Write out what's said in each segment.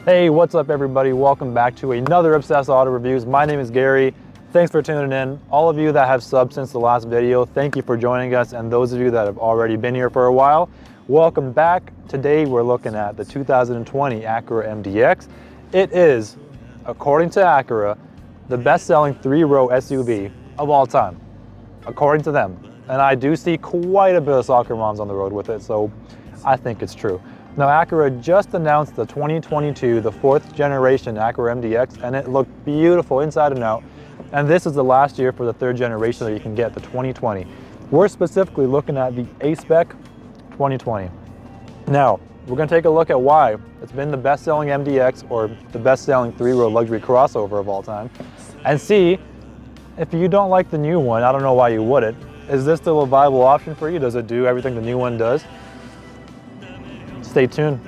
Hey, what's up everybody? Welcome back to another Obsessed Auto Reviews. My name is Gary. Thanks for tuning in. All of you that have subbed since the last video, thank you for joining us. And those of you that have already been here for a while, welcome back. Today we're looking at the 2020 Acura MDX. It is, according to Acura, the best-selling three-row SUV of all time, according to them. And I do see quite a bit of soccer moms on the road with it, so I think it's true. Now, Acura just announced the 2022, the fourth generation Acura MDX, and it looked beautiful inside and out. And this is the last year for the third generation that you can get, the 2020. We're specifically looking at the ASpec 2020. Now, we're gonna take a look at why it's been the best-selling MDX, or the best-selling three-row luxury crossover of all time, and see if you don't like the new one. I don't know why you wouldn't. Is this still a viable option for you? Does it do everything the new one does? Stay tuned.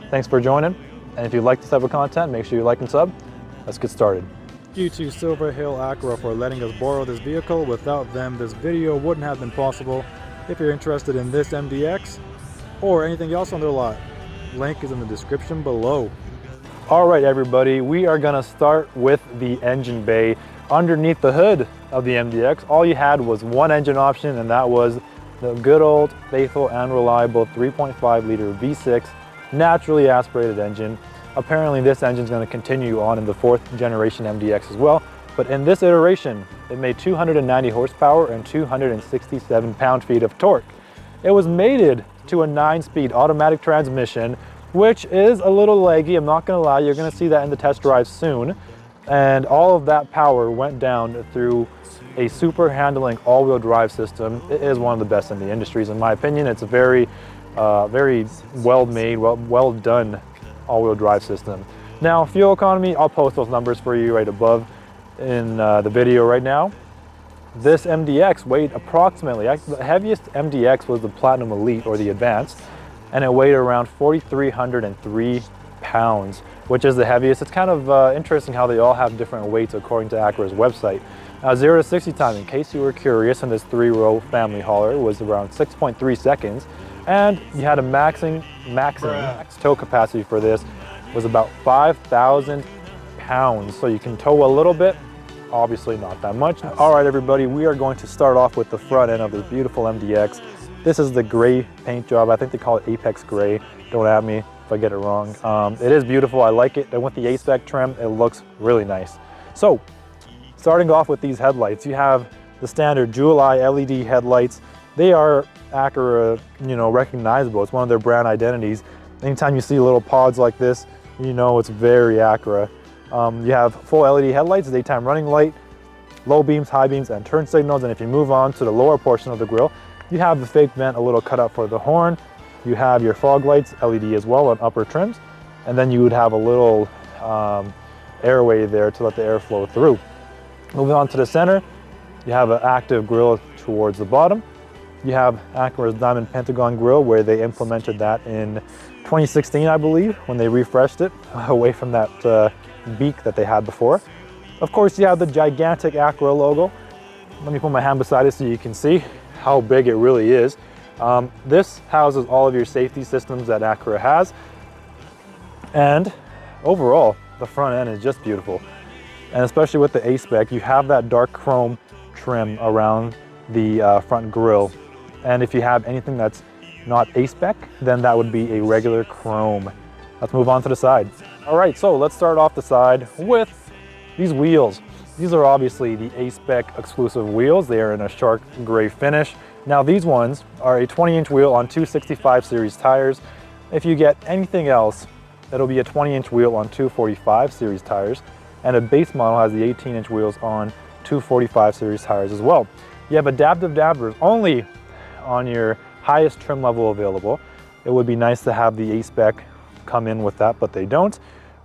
Thanks for joining. And if you like this type of content, make sure you like and sub. Let's get started. Thank you to Silver Hill Acura for letting us borrow this vehicle. Without them, this video wouldn't have been possible. If you're interested in this MDX or anything else on their lot, link is in the description below. All right, everybody, we are gonna start with the engine bay. Underneath the hood of the MDX, all you had was one engine option, and that was the good old, faithful, and reliable 3.5 liter V6 naturally aspirated engine. Apparently this engine is going to continue on in the fourth generation MDX as well, but in this iteration it made 290 horsepower and 267 pound-feet of torque. It was mated to a 9-speed automatic transmission, which is a little laggy. I'm not going to lie, you're going to see that in the test drive soon. And all of that power went down through a super handling all-wheel drive system. It is one of the best in the industries, in my opinion. It's a very well-made, well done all-wheel drive system. Now, fuel economy, I'll post those numbers for you right above in the video right now. This MDX weighed approximately, the heaviest MDX was the Platinum Elite, or the Advanced, and it weighed around 4,303 pounds, which is the heaviest. It's kind of interesting how they all have different weights according to Acura's website. 0 to 60 time, in case you were curious, in this three-row family hauler was around 6.3 seconds, and you had a max tow capacity for this was about 5,000 pounds. So you can tow a little bit, obviously not that much. All right, everybody, we are going to start off with the front end of this beautiful MDX. This is the gray paint job. I think they call it Apex Gray. Don't at me if I get it wrong. It is beautiful. I like it. And with the ASpec trim, it looks really nice. So, starting off with these headlights, you have the standard jewel eye LED headlights. They are Acura, recognizable. It's one of their brand identities. Anytime you see little pods like this, you know it's very Acura. You have full LED headlights, daytime running light, low beams, high beams, and turn signals. And if you move on to the lower portion of the grille, you have the fake vent, a little cutout for the horn. You have your fog lights, LED as well, on upper trims. And then you would have a little airway there to let the air flow through. Moving on to the center, you have an active grille towards the bottom. You have Acura's Diamond Pentagon grille, where they implemented that in 2016, I believe, when they refreshed it away from that beak that they had before. Of course, you have the gigantic Acura logo. Let me put my hand beside it so you can see how big it really is. This houses all of your safety systems that Acura has. And overall, the front end is just beautiful. And especially with the ASpec, you have that dark chrome trim around the front grille. And if you have anything that's not ASpec, then that would be a regular chrome. Let's move on to the side. All right, so let's start off the side with these wheels. These are obviously the ASpec exclusive wheels. They are in a shark gray finish. Now these ones are a 20-inch wheel on 265 series tires. If you get anything else, it'll be a 20-inch wheel on 245 series tires. And a base model has the 18-inch wheels on 245 series tires as well. You have adaptive dampers only on your highest trim level available. It would be nice to have the ASpec come in with that, but they don't.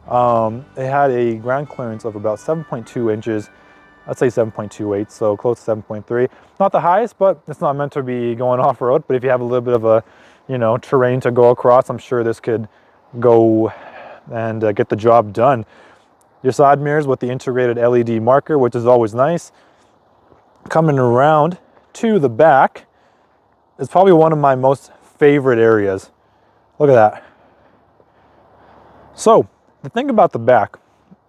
It had a ground clearance of about 7.2 inches. I'd say 7.28, so close to 7.3. Not the highest, but it's not meant to be going off-road. But if you have a little bit of a, terrain to go across, I'm sure this could go and get the job done. Your side mirrors with the integrated LED marker, which is always nice. Coming around to the back is probably one of my most favorite areas. Look at that. So the thing about the back,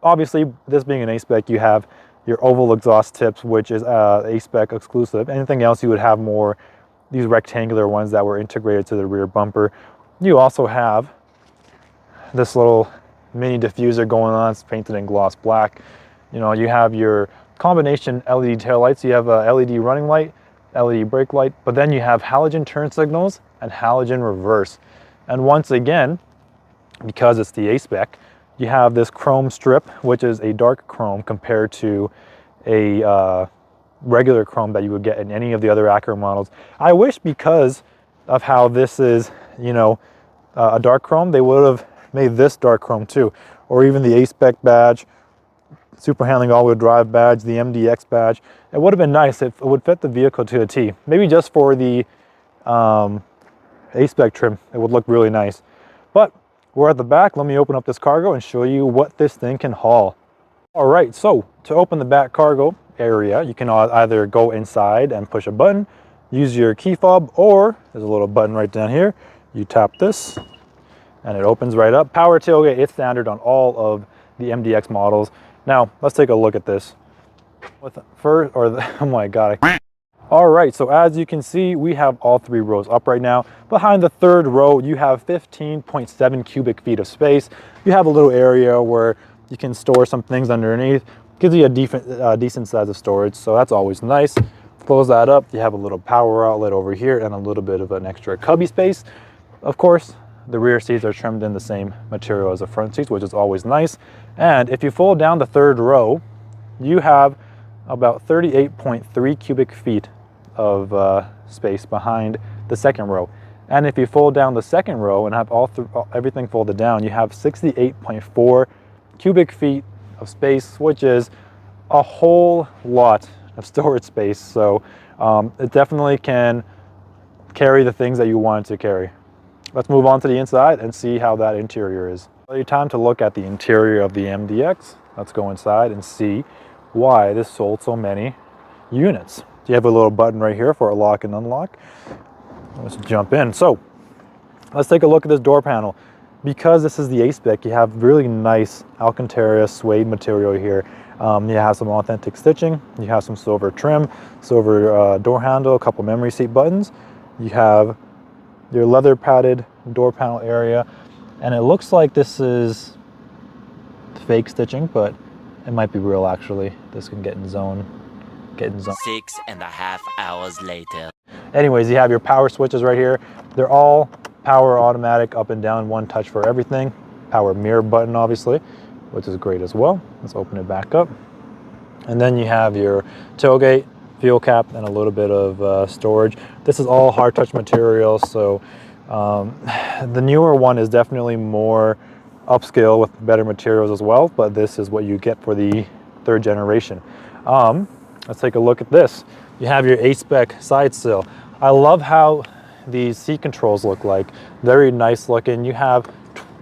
obviously this being an A-Spec, you have your oval exhaust tips, which is A-Spec exclusive. Anything else you would have more these rectangular ones that were integrated to the rear bumper. You also have this little mini diffuser going on. It's painted in gloss black. You know, you have your combination LED taillights. You have a LED running light, LED brake light, but then you have halogen turn signals and halogen reverse. And once again, because it's the A-Spec, you have this chrome strip, which is a dark chrome compared to a regular chrome that you would get in any of the other Acura models. I wish, because of how this is, you know, a dark chrome, they would have made this dark chrome too, or even the A-Spec badge, super handling all-wheel drive badge, the MDX badge. It would have been nice if it would fit the vehicle to a T. Maybe just for the A-Spec trim, it would look really nice. But we're at the back. Let me open up this cargo and show you what this thing can haul. All right, so to open the back cargo area, you can either go inside and push a button, use your key fob, or there's a little button right down here. You tap this and it opens right up. Power tailgate, it's standard on all of the MDX models. Now, let's take a look at this. Oh my God. All right, so as you can see, we have all 3 rows up right now. Behind the 3rd row, you have 15.7 cubic feet of space. You have a little area where you can store some things underneath. Gives you a decent size of storage, so that's always nice. Close that up, you have a little power outlet over here and a little bit of an extra cubby space. Of course, the rear seats are trimmed in the same material as the front seats, which is always nice. And if you fold down the 3rd row, you have about 38.3 cubic feet of space behind the 2nd row. And if you fold down the 2nd row and have everything folded down, you have 68.4 cubic feet of space, which is a whole lot of storage space. So it definitely can carry the things that you want it to carry. Let's move on to the inside and see how that interior is. Time to look at the interior of the MDX. Let's go inside and see why this sold so many units. You have a little button right here for a lock and unlock. Let's jump in. So let's take a look at this door panel. Because this is the A-Spec, you have really nice Alcantara suede material here. You have some authentic stitching. You have some silver trim, silver door handle, a couple memory seat buttons. You have your leather padded door panel area. And it looks like this is fake stitching, but it might be real actually. This can get in zone. 6.5 hours later. Anyways, you have your power switches right here. They're all power automatic, up and down, one touch for everything. Power mirror button, obviously, which is great as well. Let's open it back up. And then you have your tailgate, fuel cap, and a little bit of storage. This is all hard touch material, so the newer one is definitely more upscale with better materials as well, but this is what you get for the 3rd generation. Let's take a look at this. You have your A-Spec side sill. I love how these seat controls look like. Very nice looking. You have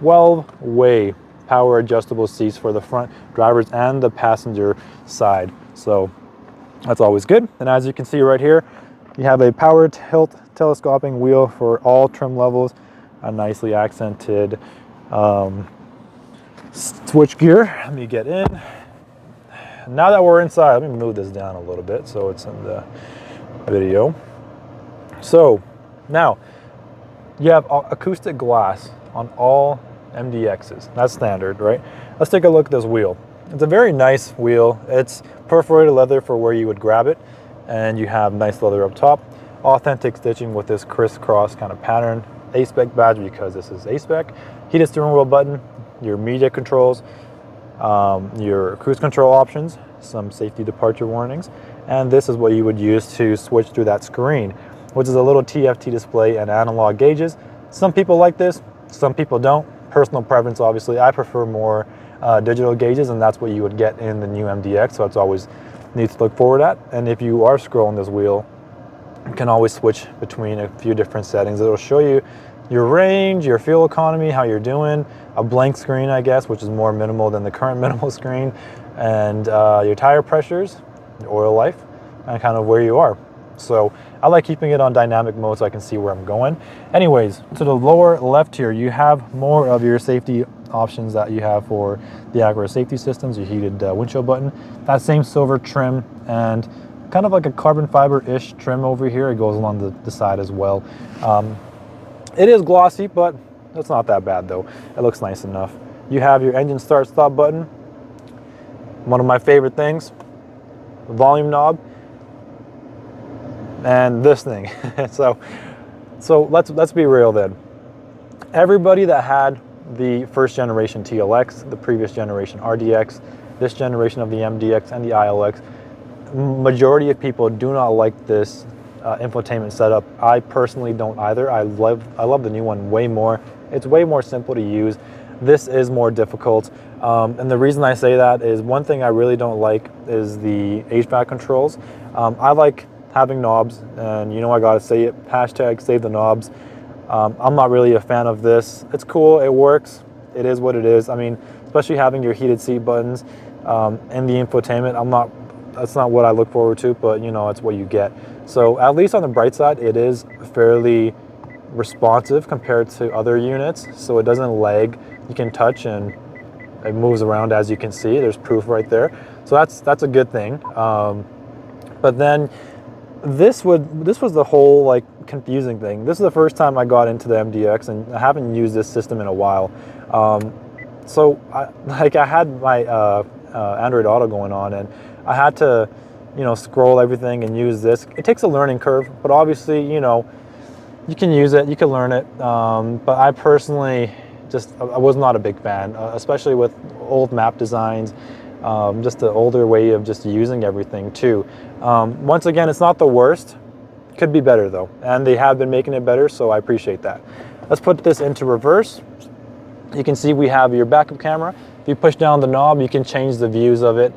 12-way power adjustable seats for the front drivers and the passenger side. So that's always good. And as you can see right here, you have a power tilt telescoping wheel for all trim levels, a nicely accented switch gear. Let me get in. Now that we're inside, let me move this down a little bit so it's in the video. So now you have acoustic glass on all MDXs. That's standard, right? Let's take a look at this wheel. It's a very nice wheel. It's perforated leather for where you would grab it, and you have nice leather up top. Authentic stitching with this crisscross kind of pattern. A-Spec badge because this is A-Spec. Heated steering wheel button, your media controls, your cruise control options, some safety departure warnings, and this is what you would use to switch through that screen, which is a little TFT display and analog gauges. Some people like this, some people don't. Personal preference, obviously. I prefer more digital gauges, and that's what you would get in the new MDX, so it's always neat to look forward at. And if you are scrolling this wheel, you can always switch between a few different settings. It'll show you your range, your fuel economy, how you're doing, a blank screen, I guess, which is more minimal than the current minimal screen, and your tire pressures, your oil life, and kind of where you are. So I like keeping it on dynamic mode so I can see where I'm going. Anyways, to the lower left here, you have more of your safety options that you have for the Acura safety systems, your heated windshield button, that same silver trim, and kind of like a carbon fiber-ish trim over here. It goes along the side as well. It is glossy, but it's not that bad though. It looks nice enough. You have your engine start-stop button. One of my favorite things, the volume knob, and this thing. so let's be real then. Everybody that had the first generation TLX, the previous generation RDX, this generation of the MDX and the ILX, majority of people do not like this infotainment setup. I personally don't either. I love the new one way more. It's way more simple to use. This is more difficult. And the reason I say that is one thing I really don't like is the HVAC controls. I like having knobs, and you know I gotta say it, hashtag save the knobs. I'm not really a fan of this. It's cool, it works, it is what it is. I mean, especially having your heated seat buttons and the infotainment, that's not what I look forward to, but you know, it's what you get. So at least on the bright side, it is fairly responsive compared to other units, so it doesn't lag. You can touch and it moves around, as you can see. There's proof right there, so that's a good thing. But then this was the whole like confusing thing. This is the first time I got into the MDX, and I haven't used this system in a while. So I had my Android Auto going on, and I had to, you know, scroll everything and use this. It takes a learning curve, but obviously, you know, you can use it, you can learn it. But I personally I was not a big fan, especially with old map designs. Just the older way of just using everything too. Once again, it's not the worst. Could be better though, and they have been making it better, so I appreciate that. Let's put this into reverse. You can see we have your backup camera. If you push down the knob, you can change the views of it.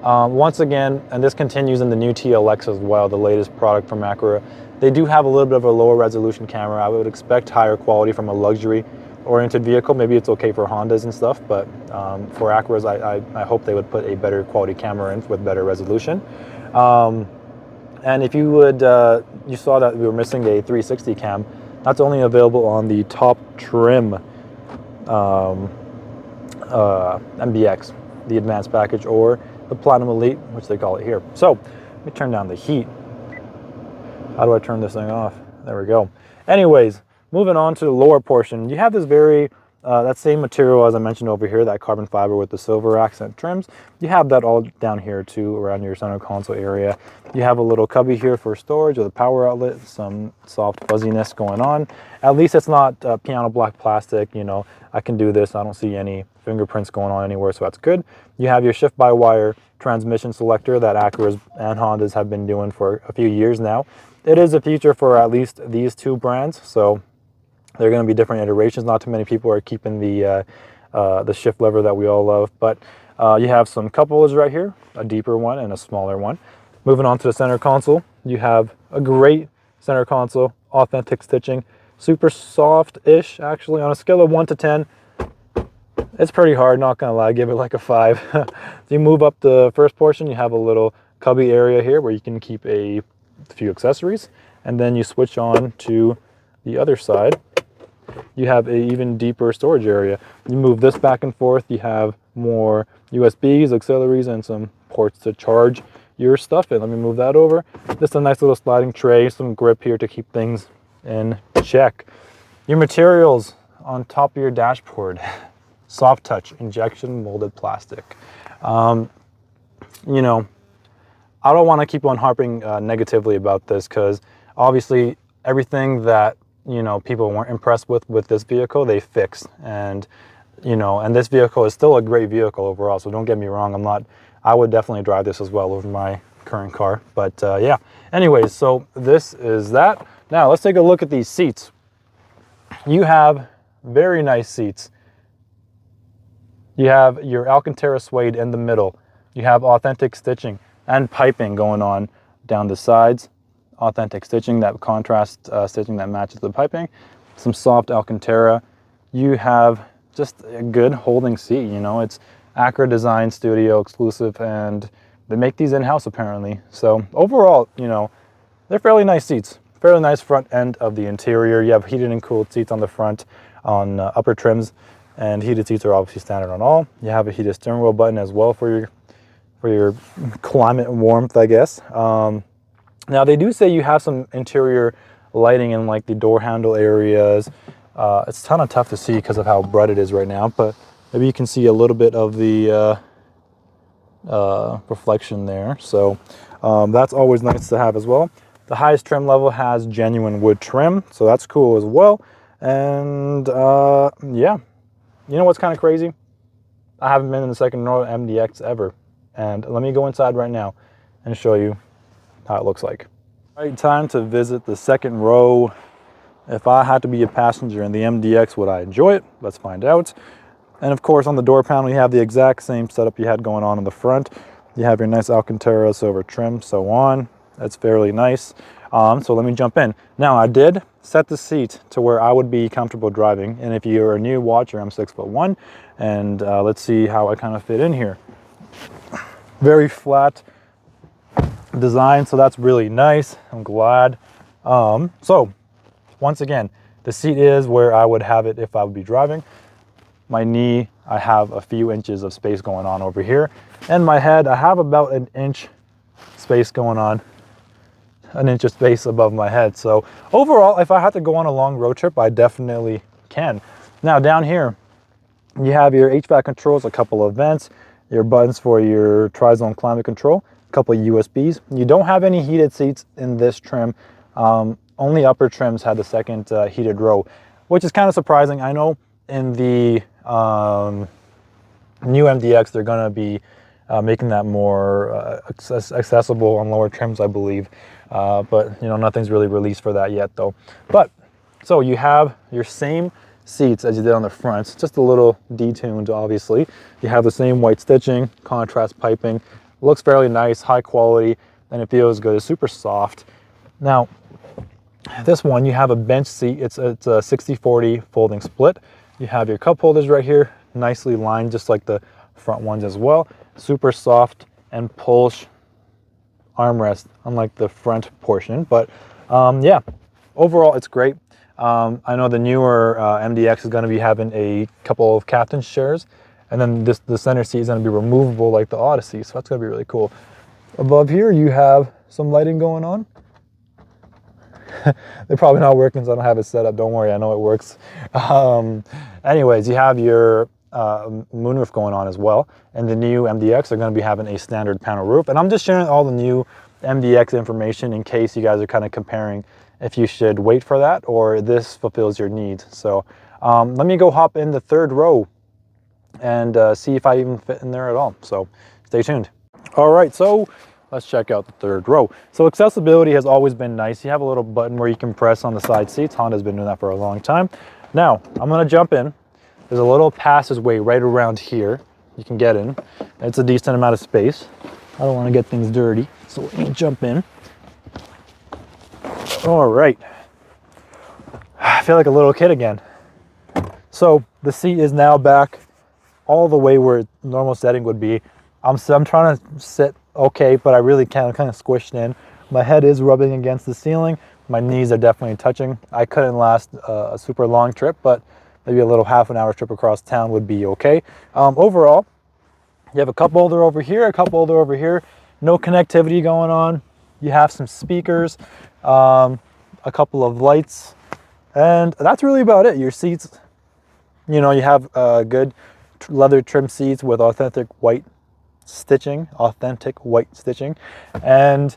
Once again, and this continues in the new TLX as well, the latest product from Acura. They do have a little bit of a lower resolution camera. I would expect higher quality from a luxury oriented vehicle. Maybe it's okay for Hondas and stuff, but for Acuras, I hope they would put a better quality camera in with better resolution. And if you would, you saw that we were missing a 360 cam. That's only available on the top trim MDX, the advanced package, or the Platinum Elite, which they call it here. So let me turn down the heat. How do I turn this thing off? There we go. Anyways, moving on to the lower portion, you have this very, that same material as I mentioned over here, that carbon fiber with the silver accent trims. You have that all down here too, around your center console area. You have a little cubby here for storage with a power outlet, some soft fuzziness going on. At least it's not piano black plastic, you know, I can do this. I don't see any fingerprints going on anywhere, so that's good. You have your shift-by-wire transmission selector that Acuras and Hondas have been doing for a few years now. It is a feature for at least these two brands, so there are going to be different iterations. Not too many people are keeping the shift lever that we all love, but you have some cup holders right here, a deeper one and a smaller one. Moving on to the center console, you have a great center console, authentic stitching, super soft-ish actually. On a scale of 1 to 10, it's pretty hard, not gonna lie, give it like a 5. So you move up the first portion, you have a little cubby area here where you can keep a few accessories, and then you switch on to the other side. You have an even deeper storage area. You move this back and forth, you have more USBs, auxiliaries, and some ports to charge your stuff in. Let me move that over. Just a nice little sliding tray, some grip here to keep things in check. Your materials on top of your dashboard. Soft touch, injection molded plastic. You know, I don't want to keep on harping negatively about this, because obviously everything that, you know, people weren't impressed with this vehicle, they fixed. And, you know, and this vehicle is still a great vehicle overall, so don't get me wrong. I would definitely drive this as well over my current car. But yeah, anyways, so this is that. Now let's take a look at these seats. You have very nice seats. You have your Alcantara suede in the middle. You have authentic stitching and piping going on down the sides. Authentic stitching, that contrast stitching that matches the piping. Some soft Alcantara. You have just a good holding seat, you know. It's Acura Design Studio exclusive, and they make these in-house apparently. So overall, you know, they're fairly nice seats. Fairly nice front end of the interior. You have heated and cooled seats on the front on upper trims, and heated seats are obviously standard on all. You have a heated steering wheel button as well for your climate and warmth, I guess. Now they do say you have some interior lighting in like the door handle areas. It's kind of tough to see because of how bright it is right now, but maybe you can see a little bit of the reflection there. So that's always nice to have as well. The highest trim level has genuine wood trim, so that's cool as well. And yeah, you know what's kind of crazy? I haven't been in the second row MDX ever. And let me go inside right now and show you how it looks like. All right, time to visit the second row. If I had to be a passenger in the MDX, would I enjoy it? Let's find out. And of course, on the door panel, you have the exact same setup you had going on in the front. You have your nice Alcantara silver trim, so on. That's fairly nice. So let me jump in. Now, I did set the seat to where I would be comfortable driving. And if you're a new watcher, I'm 6'1", and let's see how I kind of fit in here. Very flat design, so that's really nice. I'm glad. So once again, the seat is where I would have it if I would be driving. My knee, I have a few inches of space going on over here, and my head, I have about an inch space going on, an inch of space above my head. So overall, if I had to go on a long road trip, I definitely can. Now down here, you have your HVAC controls, a couple of vents, your buttons for your tri-zone climate control, a couple of USBs. You don't have any heated seats in this trim. Only upper trims had the second heated row, which is kind of surprising. I know in the new MDX, they're going to be making that more accessible on lower trims, I believe. But you know, nothing's really released for that yet though. But so you have your same seats as you did on the front, just a little detuned obviously. You have the same white stitching, contrast piping, looks fairly nice, high quality, and it feels good. It's super soft. Now this one, you have a bench seat. It's a 60-40 folding split. You have your cup holders right here, nicely lined just like the front ones as well. Super soft and push armrest, unlike the front portion. But yeah, overall it's great. I know the newer MDX is going to be having a couple of captain's chairs, and then the center seat is going to be removable like the Odyssey, so that's going to be really cool. Above here you have some lighting going on. They're probably not working, so I don't have it set up. Don't worry, I know it works. Anyways, you have your moonroof going on as well, and the new MDX are going to be having a standard panel roof. And I'm just sharing all the new MDX information in case you guys are kind of comparing if you should wait for that or this fulfills your needs. So let me go hop in the third row and see if I even fit in there at all. So stay tuned. All right, so let's check out the third row. So accessibility has always been nice. You have a little button where you can press on the side seats. Honda's been doing that for a long time. Now, I'm gonna jump in. There's a little passageway right around here you can get in. It's a decent amount of space. I don't wanna get things dirty, so let me jump in. All right. I feel like a little kid again. So the seat is now back all the way where normal setting would be. I'm trying to sit okay, but I really kind of squished in. My head is rubbing against the ceiling. My knees are definitely touching. I couldn't last a super long trip, but maybe a little half-an-hour trip across town would be okay. Overall, you have a cup holder over here, a cup holder over here. No connectivity going on. You have some speakers, a couple of lights, and that's really about it. Your seats, you know, you have good leather trim seats with authentic white stitching, and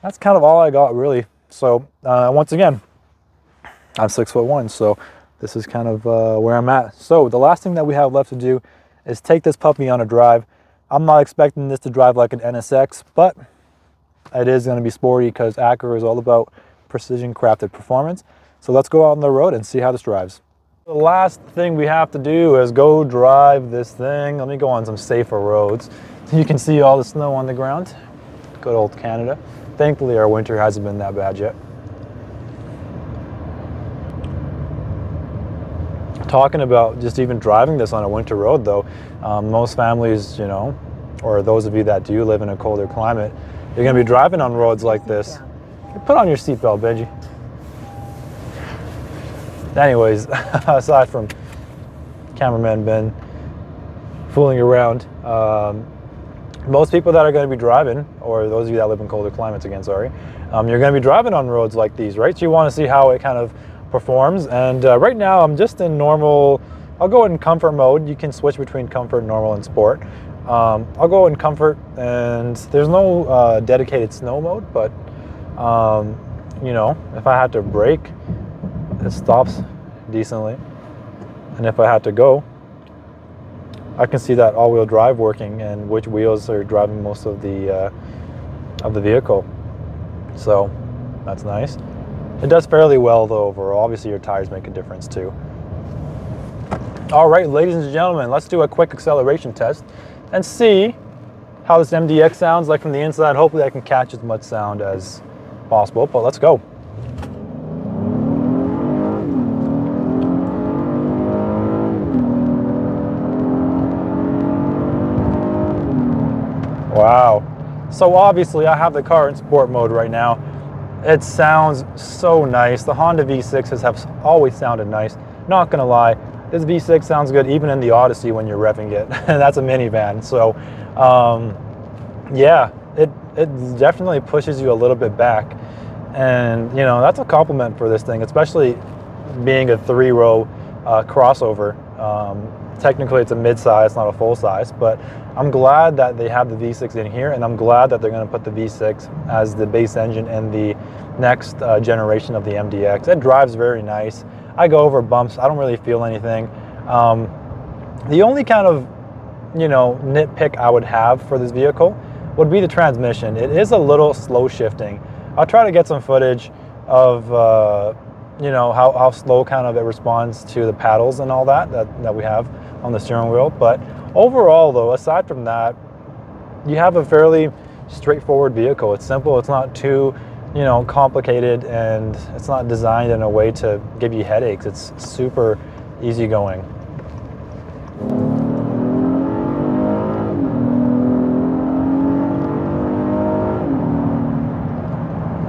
that's kind of all I got really. So once again, I'm 6'1", so this is kind of where I'm at. So the last thing that we have left to do is take this puppy on a drive. I'm not expecting this to drive like an NSX, but it is going to be sporty because Acura is all about precision crafted performance. So let's go out on the road and see how this drives. The last thing we have to do is go drive this thing. Let me go on some safer roads. You can see all the snow on the ground. Good old Canada. Thankfully our winter hasn't been that bad yet. Talking about just even driving this on a winter road though, most families, you know, or those of you that do live in a colder climate, you're going to be driving on roads like this Put on your seatbelt, Benji. Anyways, aside from cameraman Ben fooling around, most people that are going to be driving, or those of you that live in colder climates again, sorry, you're going to be driving on roads like these, right? So you want to see how it kind of performs. And right now I'm just in normal. I'll go in comfort mode. You can switch between comfort, normal, and sport. I'll go in comfort, and there's no dedicated snow mode, but you know, if I had to brake, it stops decently. And if I had to go, I can see that all-wheel drive working and which wheels are driving most of the vehicle. So that's nice. It does fairly well though overall. Obviously your tires make a difference too. All right, ladies and gentlemen, let's do a quick acceleration test and see how this MDX sounds like from the inside. Hopefully I can catch as much sound as possible, but let's go. Wow. So obviously I have the car in sport mode right now. It sounds so nice. The Honda V6s have always sounded nice. Not gonna lie, this V6 sounds good even in the Odyssey when you're revving it. That's a minivan. So yeah, it definitely pushes you a little bit back. And you know, that's a compliment for this thing, especially being a 3-row crossover. Technically it's a mid-size, not a full size, but I'm glad that they have the V6 in here, and I'm glad that they're going to put the V6 as the base engine in the next generation of the MDX. It drives very nice. I go over bumps. I don't really feel anything. The only kind of, you know, nitpick I would have for this vehicle would be the transmission. It is a little slow shifting. I'll try to get some footage of you know, how slow kind of it responds to the paddles and all that we have on the steering wheel. But overall though, aside from that, you have a fairly straightforward vehicle. It's simple. It's not too, you know, complicated, and it's not designed in a way to give you headaches. It's super easygoing.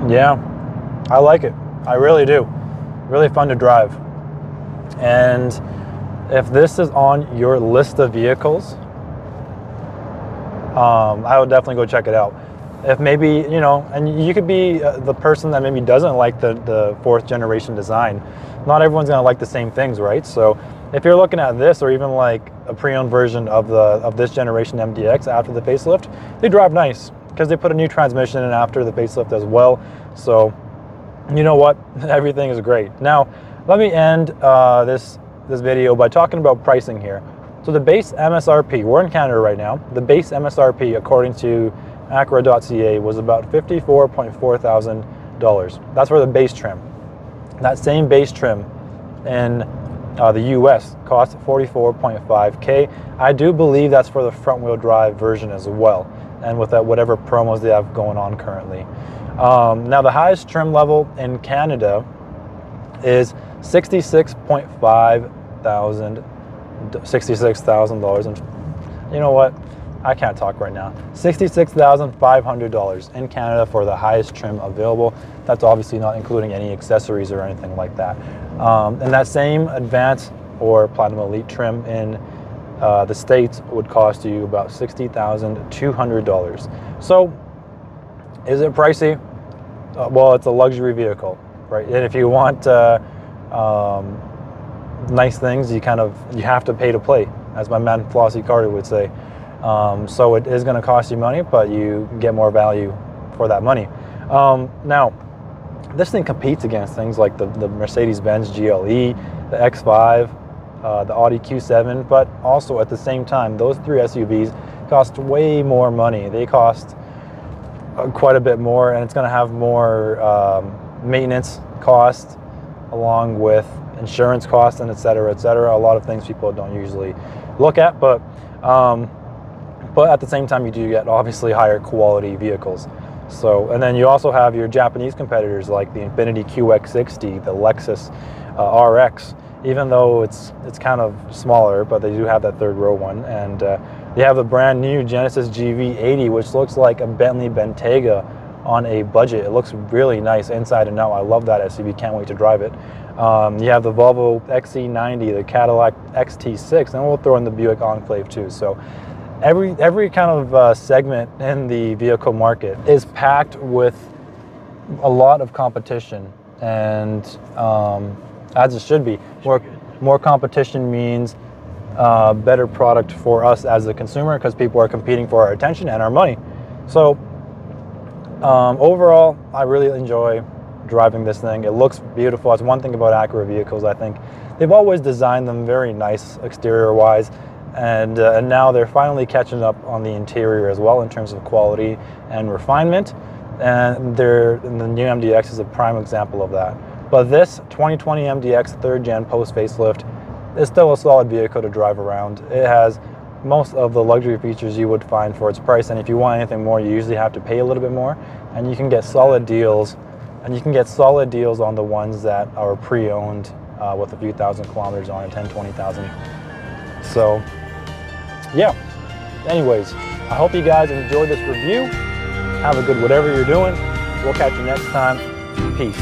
Yeah, I like it. I really do. Really fun to drive. And if this is on your list of vehicles, I would definitely go check it out. If maybe, you know, and you could be the person that maybe doesn't like the 4th generation design. Not everyone's going to like the same things, right? So if you're looking at this, or even like a pre-owned version of this generation MDX after the facelift, they drive nice because they put a new transmission in after the facelift as well. So you know what? Everything is great. Now, let me end this video by talking about pricing here. So the base MSRP, we're in Canada right now, the base MSRP according to Acura.ca was about $54.4 thousand. That's for the base trim. That same base trim in the US costs $44.5K. I do believe that's for the front wheel drive version as well, and with that, whatever promos they have going on currently. Now the highest trim level in Canada is $66,000, and you know what? I can't talk right now. $66,500 in Canada for the highest trim available. That's obviously not including any accessories or anything like that. And that same advanced or platinum elite trim in the States would cost you about $60,200. So is it pricey? Well, it's a luxury vehicle, right? And if you want nice things, you have to pay to play, as my man Flossie Carter would say. So it is going to cost you money, but you get more value for that money. Now, this thing competes against things like the Mercedes-Benz GLE, the X5, the Audi Q7, but also at the same time, those 3 SUVs cost way more money. They cost quite a bit more, and it's going to have more maintenance costs along with insurance costs and et cetera, a lot of things people don't usually look at, but at the same time you do get obviously higher quality vehicles. So, and then you also have your Japanese competitors like the Infiniti QX60, the Lexus RX, even though it's kind of smaller, but they do have that 3rd row one. And they have a brand new Genesis GV80, which looks like a Bentley Bentayga on a budget. It looks really nice inside and out. I love that SUV, can't wait to drive it. You have the Volvo XC90, the Cadillac XT6, and we'll throw in the Buick Enclave too. So every kind of segment in the vehicle market is packed with a lot of competition, and as it should be. More competition means better product for us as a consumer, because people are competing for our attention and our money. So overall, I really enjoy driving this thing. It looks beautiful. That's one thing about Acura vehicles. I think they've always designed them very nice exterior wise, and now they're finally catching up on the interior as well in terms of quality and refinement, and the new MDX is a prime example of that. But this 2020 MDX 3rd gen post facelift is still a solid vehicle to drive around. It has most of the luxury features you would find for its price, and if you want anything more, you usually have to pay a little bit more, and you can get solid deals. And you can get solid deals on the ones that are pre-owned with a few thousand kilometers on it, 10, 20,000. So yeah, anyways, I hope you guys enjoyed this review. Have a good whatever you're doing. We'll catch you next time. Peace.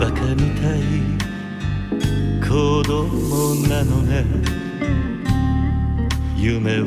バカみたい子供なのね夢を